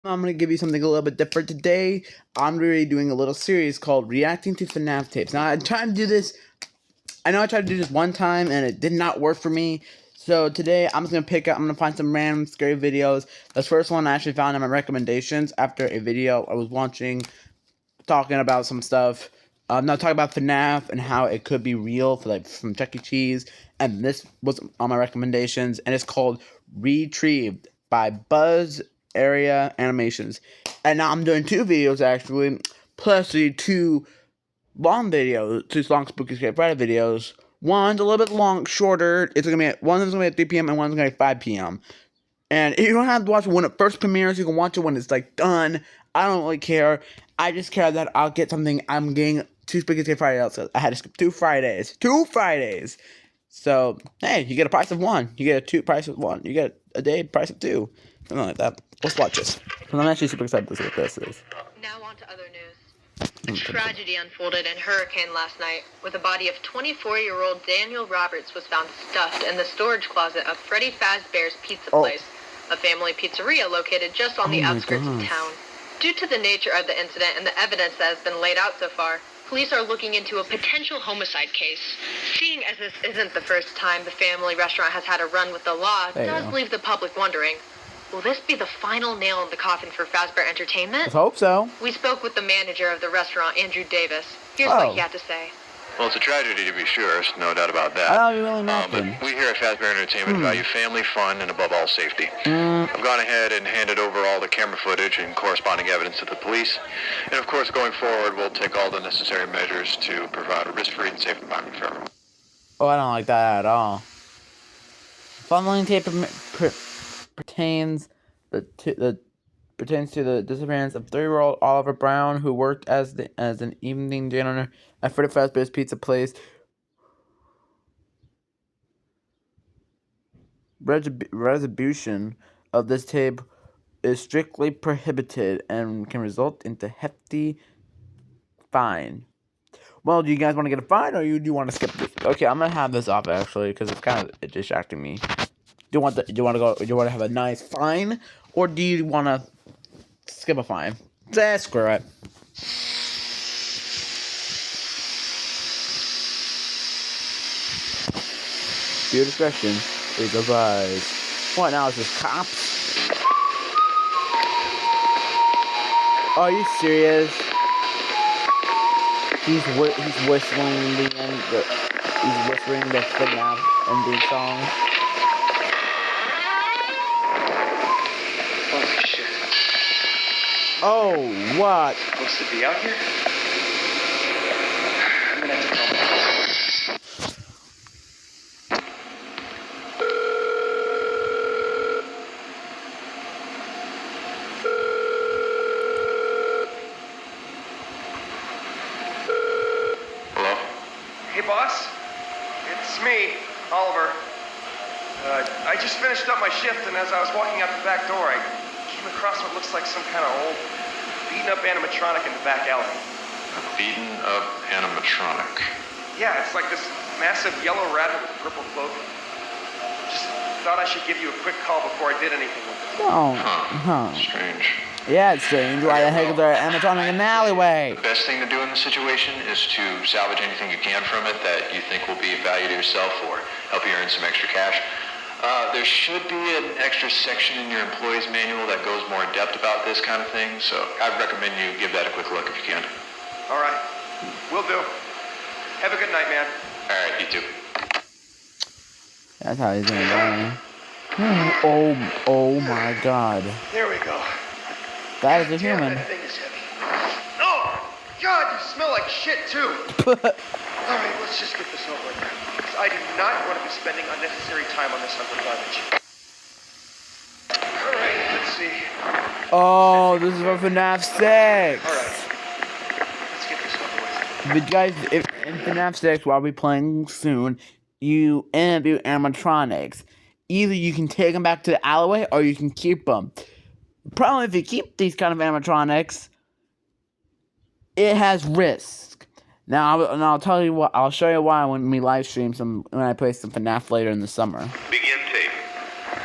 I'm going to give you something a little bit different today. I'm really doing a little series called Reacting to Fnaf Tapes. Now, I'm trying to do this. I know I tried to do this one time and it did not work for me. So today I'm just going to I'm going to find some random scary videos. The first one I actually found in my recommendations after a video I was watching talking about some stuff. Not talking about FNAF and how it could be real from Chuck E. Cheese. And this was on my recommendations, and it's called Retrieved by Buzz Area Animations. And now I'm doing two videos actually, plus the two long spooky scary Friday videos. One's a little bit shorter. One's gonna be at 3 p.m. and one's gonna be at 5 p.m. And you don't have to watch it when it first premieres. You can watch it when it's done. I don't really care. I just care that I'll get something. I'm getting two Spaghetti Fridays. So I had to skip 2 Fridays. 2 Fridays. So hey, you get a price of one. You get a two price of one. You get a day price of two. Something like that. Let's watch this. I'm actually super excited to see what this is. Now on to other news. A tragedy unfolded in Hurricane last night, with the body of 24-year-old Daniel Roberts was found stuffed in the storage closet of Freddy Fazbear's Pizza Place, a family pizzeria located just on the outskirts of town. Due to the nature of the incident and the evidence that has been laid out so far, police are looking into a potential homicide case. Seeing as this isn't the first time the family restaurant has had a run with the law, does leave the public wondering, will this be the final nail in the coffin for Fazbear Entertainment? Let's hope so. We spoke with the manager of the restaurant, Andrew Davis. Here's what he had to say. Well, it's a tragedy to be sure, no doubt about that. I don't really know. But we here at Fazbear Entertainment value family, fun, and above all, safety. I've gone ahead and handed over all the camera footage and corresponding evidence to the police. And of course, going forward, we'll take all the necessary measures to provide a risk-free and safe environment for everyone. Oh, I don't like that at all. Funneling tape pertains to the disappearance of 3-year-old Oliver Brown, who worked as an evening janitor at Freddy Fazbear's Pizza Place. Retribution of this tape is strictly prohibited and can result into hefty fine. Well, do you guys want to get a fine, or do you want to skip this? Okay, I'm gonna have this off actually because it's kind of distracting me. Do you want to have a nice fine, or do you want to skip a fine? Screw it. Your discretion is advised. What now? Is this cops? Are you serious? He's whistling the end. He's whistling the Fnaf ending song. Holy shit. Oh, what? Supposed to be out here? I'm gonna have to call my Hello? Hey, boss. It's me, Oliver. I just finished up my shift, and as I was walking out the back door, I came across what looks like some kind of old, beaten-up animatronic in the back alley. A beaten-up animatronic. Yeah, it's like this massive yellow rabbit with a purple cloak. Just thought I should give you a quick call before I did anything with it. Strange. Yeah, it's strange. Why the heck is there an animatronic in the alleyway? The best thing to do in this situation is to salvage anything you can from it that you think will be of value to yourself or help you earn some extra cash. There should be an extra section in your employee's manual that goes more in depth about this kind of thing, so I'd recommend you give that a quick look if you can. All right. Will do. Have a good night, man. All right, you too. That's how he's gonna die. Oh my God. There we go. That is a Damn, human. that thing is heavy. Oh, God, you smell like shit, too. All right, let's just get this over with. Because I do not want to be spending unnecessary time on this hunk of garbage. All right, let's see. Oh, this is for FNAF 6. All right. Let's get this over with. But guys, if in FNAF 6, while we're playing soon, you interview animatronics. Either you can take them back to the alleyway, or you can keep them. The problem if you keep these kind of animatronics, it has risk. Now I'll tell you what. I'll show you why when we live stream when I play some FNAF later in the summer. Begin tape.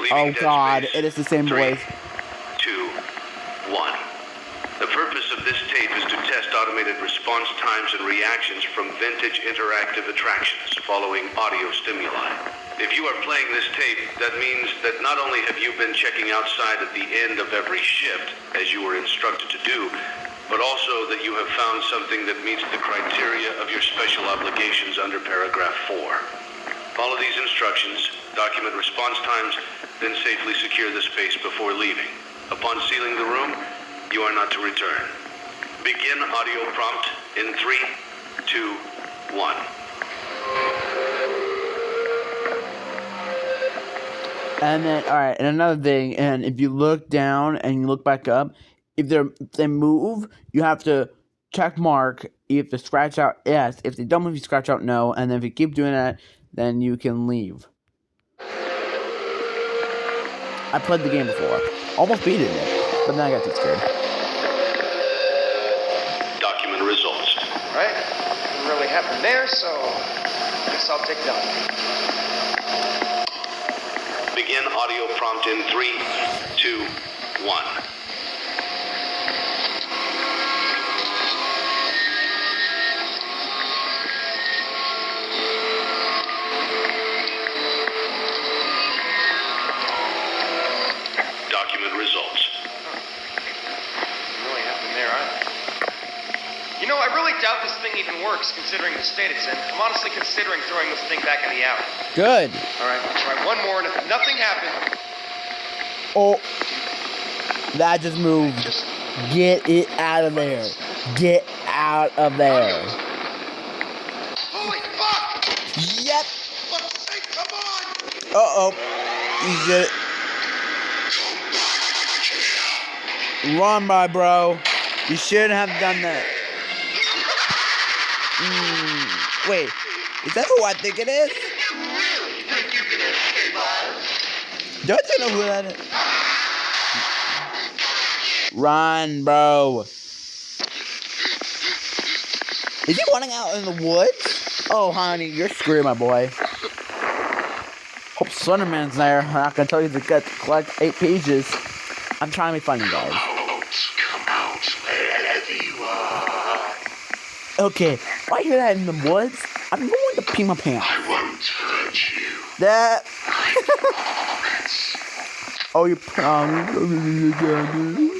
Oh God, it is the same voice. 2, 1. The purpose of this tape is to test automated response times and reactions from vintage interactive attractions following audio stimuli. If you are playing this tape, that means that not only have you been checking outside at the end of every shift, as you were instructed to do, but also that you have found something that meets the criteria of your special obligations under paragraph 4. Follow these instructions, document response times, then safely secure the space before leaving. Upon sealing the room, you are not to return. Begin audio prompt in 3, 2, 1. And then, all right, and another thing, and if you look down and you look back up, if they move, you have to check mark. You have to scratch out yes. If they don't move, you scratch out no. And then if you keep doing that, then you can leave. I played the game before. Almost beat it, but then I got too scared. Document results. All right. Didn't really happen there, so I guess I'll take that. Begin audio prompt in 3, 2, 1. Document results. Didn't really happen there either. You know, I really doubt this thing even works, considering the state it's in. I'm honestly considering throwing this thing back in the alley. Good. All right, I'll try one more, and if nothing happens... Oh, that just moved. Get it out of there. Get out of there. Holy fuck! Yep. Fuck's sake, come on! Uh-oh. You did it. Run, my bro. You shouldn't have done that. Wait, is that who I think it is? Don't you know who that is? Run, bro. Is he running out in the woods? Oh, honey, you're screwed, my boy. Hope Slenderman's there. I'm not gonna tell you to collect 8 pages. I'm trying to be funny, guys. Come out, wherever you are. Okay, if I hear that in the woods, I'm going to pee my pants. I won't hurt you. That. I promise. Oh, you promise?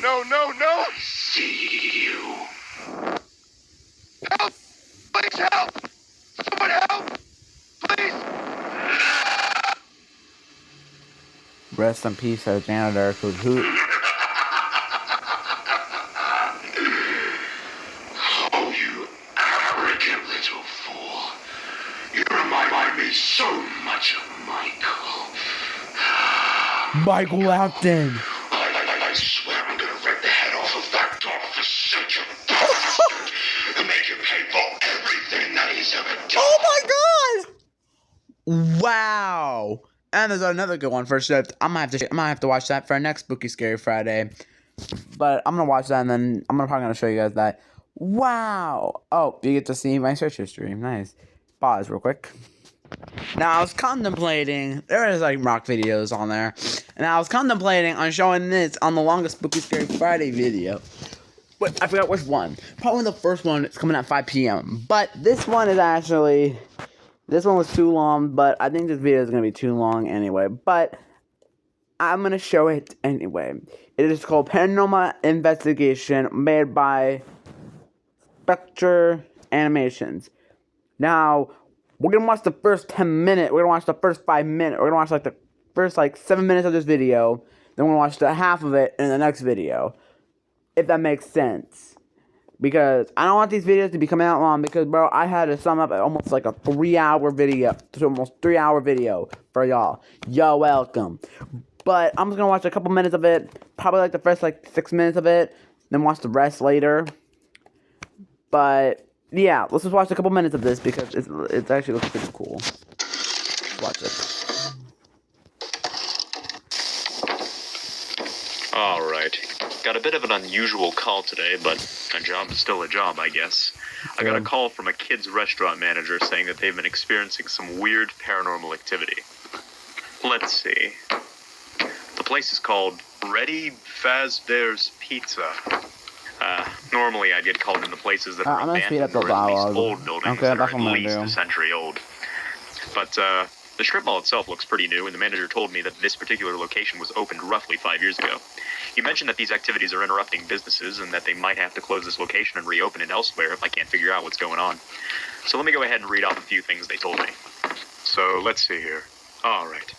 No, no, no! See you. Help! Please help! Someone help! Please! Rest in peace, janitor. Who? Oh, you arrogant little fool. You remind me so much of Michael. Michael Afton. I swear I'm gonna rip the head off of that dog for such a bastard and make him pay for everything that he's ever done. Oh my god! Wow. And there's another good one for Shift. I'm gonna have to watch that for our next Spooky Scary Friday. But I'm gonna watch that and then I'm probably gonna show you guys that. Wow. Oh, you get to see my search history. Nice. Pause real quick. Now I was contemplating. There is like rock videos on there, and I was contemplating on showing this on the longest Spooky Scary Friday video. But I forgot which one. Probably the first one. It's coming at 5 p.m. But this one is actually. This one was too long, but I think this video is going to be too long anyway. But I'm going to show it anyway. It is called Paranormal Investigation, made by Spectre Animations. Now, we're going to watch the first 10 minutes. We're going to watch the first 5 minutes. We're going to watch like the first 7 minutes of this video. Then we're going to watch the half of it in the next video. If that makes sense. Because I don't want these videos to be coming out long. Because, bro, I had to sum up almost like a 3-hour video. Almost 3-hour video for y'all. You're welcome. But I'm just going to watch a couple minutes of it. Probably like the first 6 minutes of it. Then watch the rest later. But, yeah. Let's just watch a couple minutes of this. Because it actually looks pretty cool. Watch it. Alright. Got a bit of an unusual call today, but a job is still a job, I guess. I got a call from a kid's restaurant manager saying that they've been experiencing some weird paranormal activity. Let's see. The place is called Freddy Fazbear's Pizza. Normally I'd get called into places that are I'm gonna speed up abandoned the or at least dialogue. old buildings Okay, that are that's at what I'm gonna least do. a century old. But, the strip mall itself looks pretty new, and the manager told me that this particular location was opened roughly 5 years ago. He mentioned that these activities are interrupting businesses and that they might have to close this location and reopen it elsewhere if I can't figure out what's going on. So let me go ahead and read off a few things they told me. So, let's see here. Alright.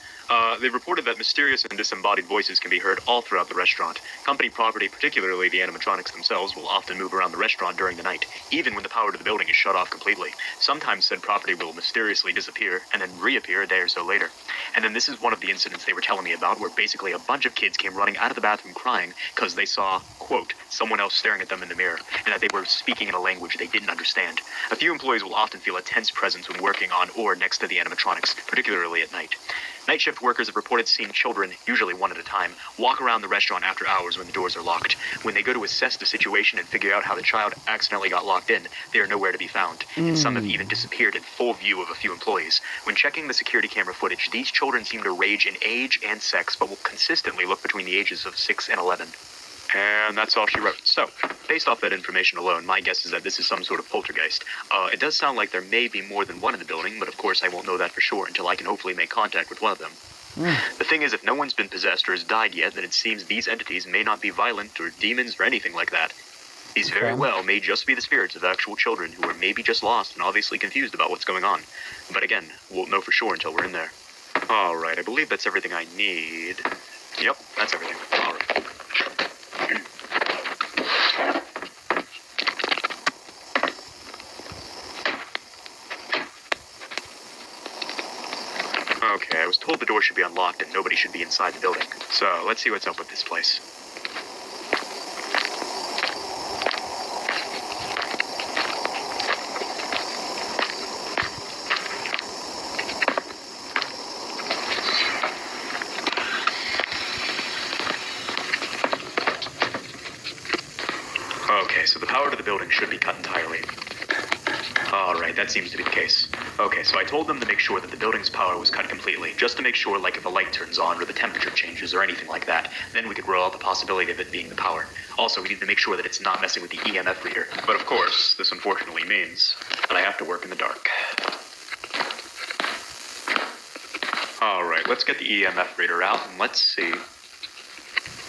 They reported that mysterious and disembodied voices can be heard all throughout the restaurant. Company property, particularly the animatronics themselves, will often move around the restaurant during the night, even when the power to the building is shut off completely. Sometimes said property will mysteriously disappear and then reappear a day or so later. And then this is one of the incidents they were telling me about, where basically a bunch of kids came running out of the bathroom crying because they saw, quote, someone else staring at them in the mirror, and that they were speaking in a language they didn't understand. A few employees will often feel a tense presence when working on or next to the animatronics, particularly at night. Night shift workers have reported seeing children, usually one at a time, walk around the restaurant after hours when the doors are locked. When they go to assess the situation and figure out how the child accidentally got locked in, they are nowhere to be found. And some have even disappeared in full view of a few employees. When checking the security camera footage, these children seem to range in age and sex, but will consistently look between the ages of 6 and 11. And that's all she wrote. So, based off that information alone, my guess is that this is some sort of poltergeist. It does sound like there may be more than one in the building, but of course I won't know that for sure until I can hopefully make contact with one of them. The thing is, if no one's been possessed or has died yet, then it seems these entities may not be violent or demons or anything like that. These very well may just be the spirits of actual children who are maybe just lost and obviously confused about what's going on. But again, won't know for sure until we're in there. Alright, I believe that's everything I need. Yep, that's everything. Alright. Okay, I was told the door should be unlocked and nobody should be inside the building. So, let's see what's up with this place. Okay, so the power to the building should be cut entirely. Alright, that seems to be the case. Okay, so I told them to make sure that the building's power was cut completely, just to make sure, like, if a light turns on or the temperature changes or anything like that, then we could rule out the possibility of it being the power. Also, we need to make sure that it's not messing with the EMF reader. But of course, this unfortunately means that I have to work in the dark. Alright, let's get the EMF reader out and let's see.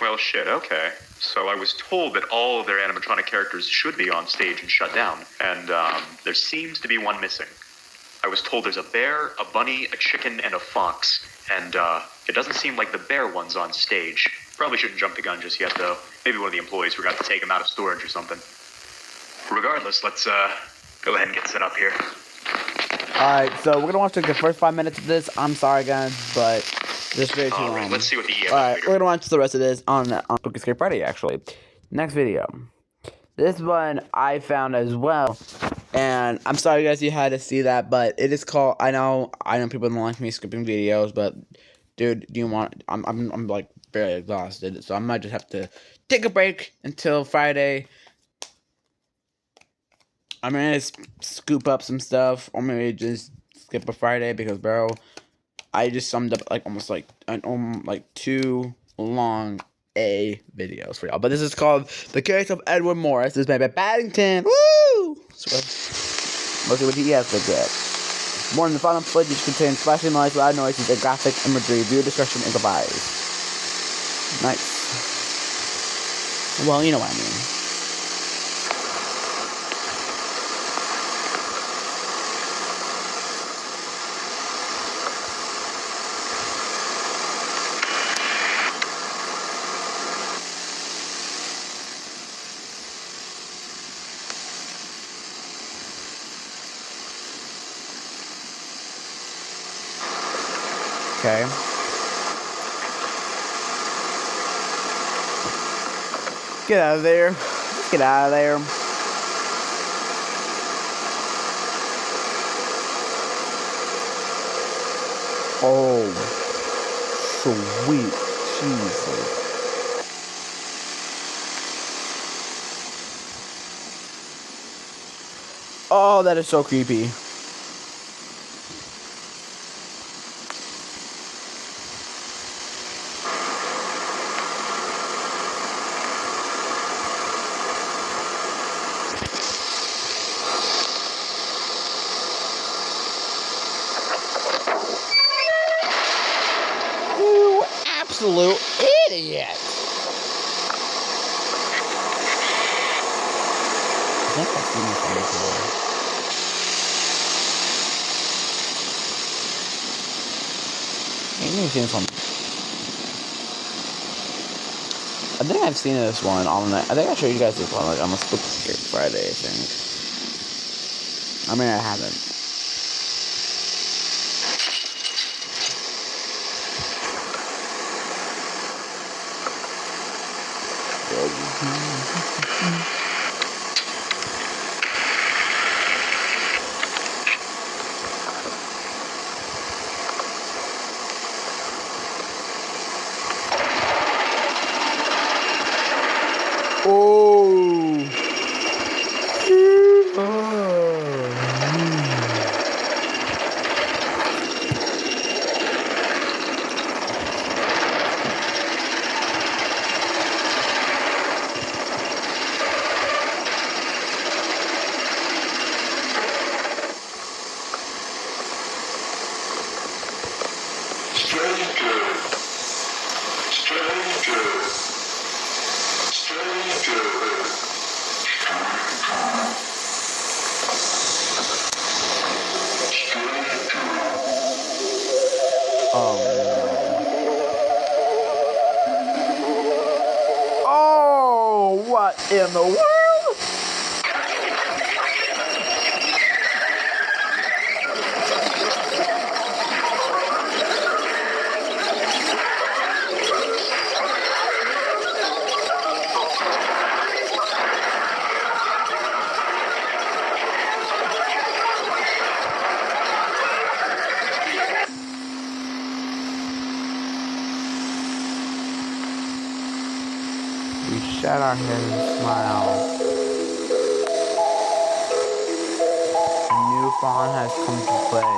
Well, shit, okay. So I was told that all of their animatronic characters should be on stage and shut down, and there seems to be one missing. I was told there's a bear, a bunny, a chicken, and a fox, and it doesn't seem like the bear one's on stage. Probably shouldn't jump the gun just yet, though. Maybe one of the employees forgot to take him out of storage or something. Regardless, let's go ahead and get set up here. Alright, so we're gonna watch like the first 5 minutes of this. I'm sorry guys, but this is very too long. Alright, let's see what the EMF Alright, reader. we're gonna watch the rest of this on Spooky Scary Friday, actually. Next video. This one I found as well. And I'm sorry guys you had to see that, but it is called, I know people don't like me skipping videos, but dude, do you want, I'm like very exhausted, so I might just have to take a break until Friday. I'm gonna scoop up some stuff, or maybe just skip a Friday because, bro, I just summed up like almost like like 2 long videos for y'all. But this is called The Case of Edward Morris. This is made by Paddington. Woo! So, let's see what he has to get. More than the final footage contains flashing lights, loud noises, and graphic imagery. Viewer discretion is advised. Nice. Well, you know what I mean. Okay. Get out of there. Get out of there. Oh, sweet Jesus. Oh, that is so creepy. think I've seen this one before. I think I've seen this one. I think I've seen this one on the. I think I showed you guys this one like on the Spooky Friday. I think. I mean, I haven't. Oh, what in the world? We shat our head and smiled. A new fawn has come to play.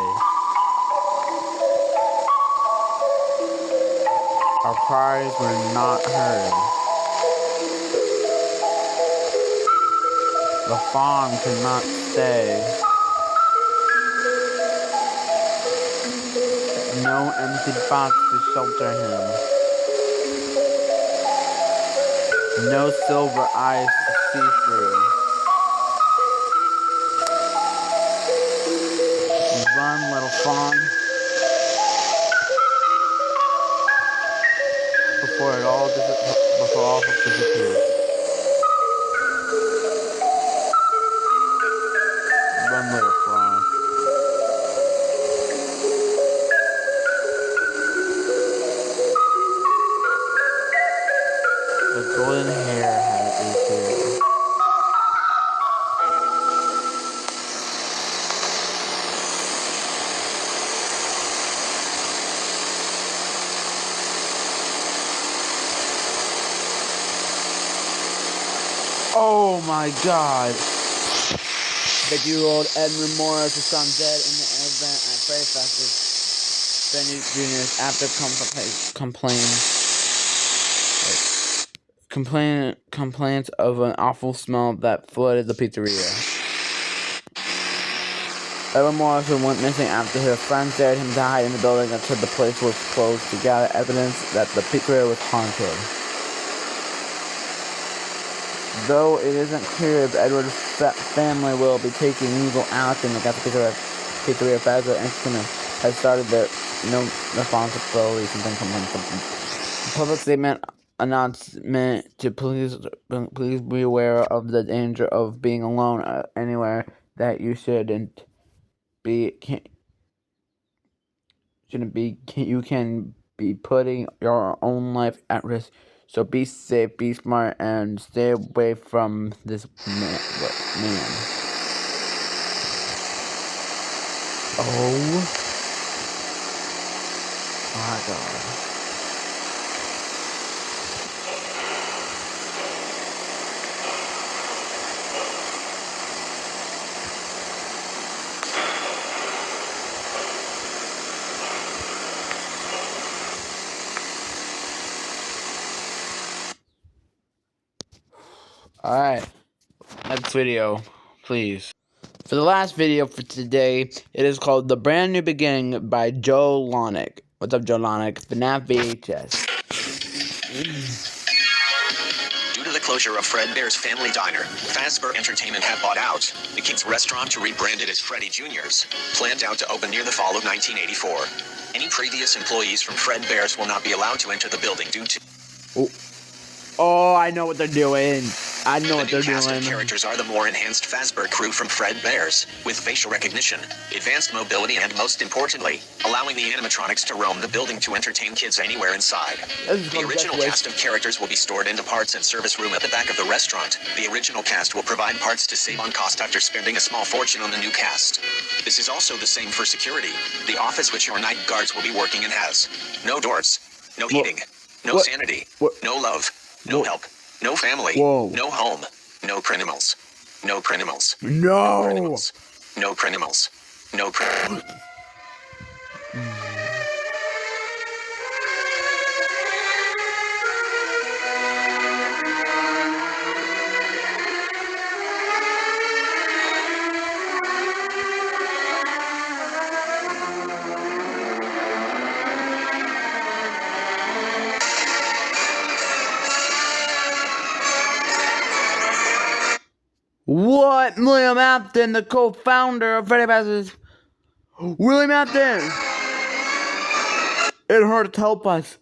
Our cries were not heard. The fawn could not stay. No empty box to shelter him. No silver eyes to see through. Run, little fawn, before all disappears. Run, little fawn. The golden hair is here. Oh my God! 50-year-old Edmund Morris was found dead in the event at Freddy Fazbear's Jr.'s after complaints of an awful smell that flooded the pizzeria. Edward Morrison went missing after his friends dared him to hide in the building until the place was closed to gather evidence that the pizzeria was haunted. Though it isn't clear if Edward's family will be taking legal action against the pizzeria, Fazbear Entertainment has started their no responsibility something. The public statement announcement to please be aware of the danger of being alone anywhere that you shouldn't be. You can be putting your own life at risk. So be safe, be smart, and stay away from this man. Oh my God. Alright, next video, please. For the last video for today, it is called The Brand New Beginning by Joe Lonick. What's up, Joe Lonick? Fnaf VHS. Due to the closure of Fredbear's Family Diner, Fazbear Entertainment have bought out the King's Restaurant to rebrand it as Freddy Jr.'s, planned out to open near the fall of 1984. Any previous employees from Fredbear's will not be allowed to enter the building due to... Oh, I know what they're doing. I know what they're The new cast doing. of characters are the more enhanced Fazbear crew from Fredbear's, with facial recognition, advanced mobility, and most importantly, allowing the animatronics to roam the building to entertain kids anywhere inside. The original cast of characters will be stored in the parts and service room at the back of the restaurant. The original cast will provide parts to save on cost after spending a small fortune on the new cast. This is also the same for security. The office which your night guards will be working in has no doors, no eating, no sanity, no love, no help, no family, no home, no criminals, no criminals, No. criminals, no criminals, no criminals. What? William Afton, the co-founder of Freddy Fazbear's. William Afton! It hurt to help us.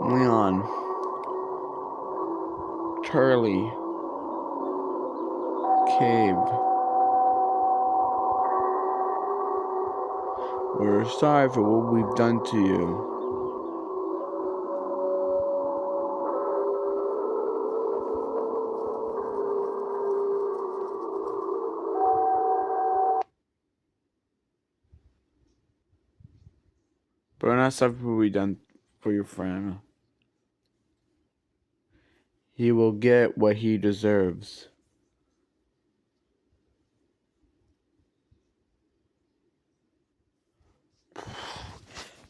Leon. Charlie. Cave. We're sorry for what we've done to you. But we're not sorry for what we've done for your friend. He will get what he deserves.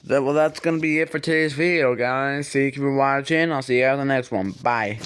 Well, that's gonna be it for today's video, guys. Thank you for watching. I'll see you on the next one. Bye.